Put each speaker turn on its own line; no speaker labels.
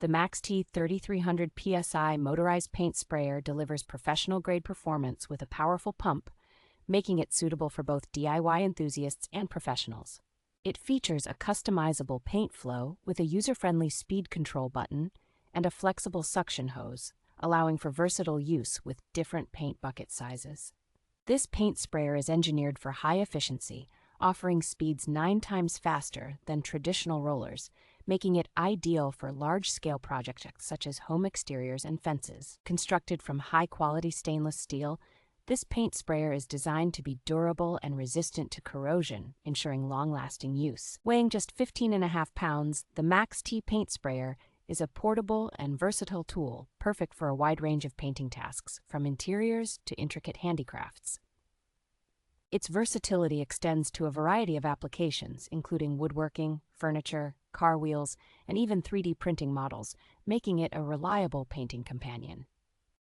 The MAXXT 3300PSI Motorized Paint Sprayer delivers professional-grade performance with a powerful pump, making it suitable for both DIY enthusiasts and professionals. It features a customizable paint flow with a user-friendly speed control button and a flexible suction hose, allowing for versatile use with different paint bucket sizes. This paint sprayer is engineered for high efficiency, offering speeds 9 times faster than traditional rollers, making it ideal for large-scale projects such as home exteriors and fences. Constructed from high-quality stainless steel, this paint sprayer is designed to be durable and resistant to corrosion, ensuring long-lasting use. Weighing just 15.5 pounds, the MAXXT paint sprayer is a portable and versatile tool, perfect for a wide range of painting tasks, from interiors to intricate handicrafts. Its versatility extends to a variety of applications, including woodworking, furniture, car wheels, and even 3D printing models, making it a reliable painting companion.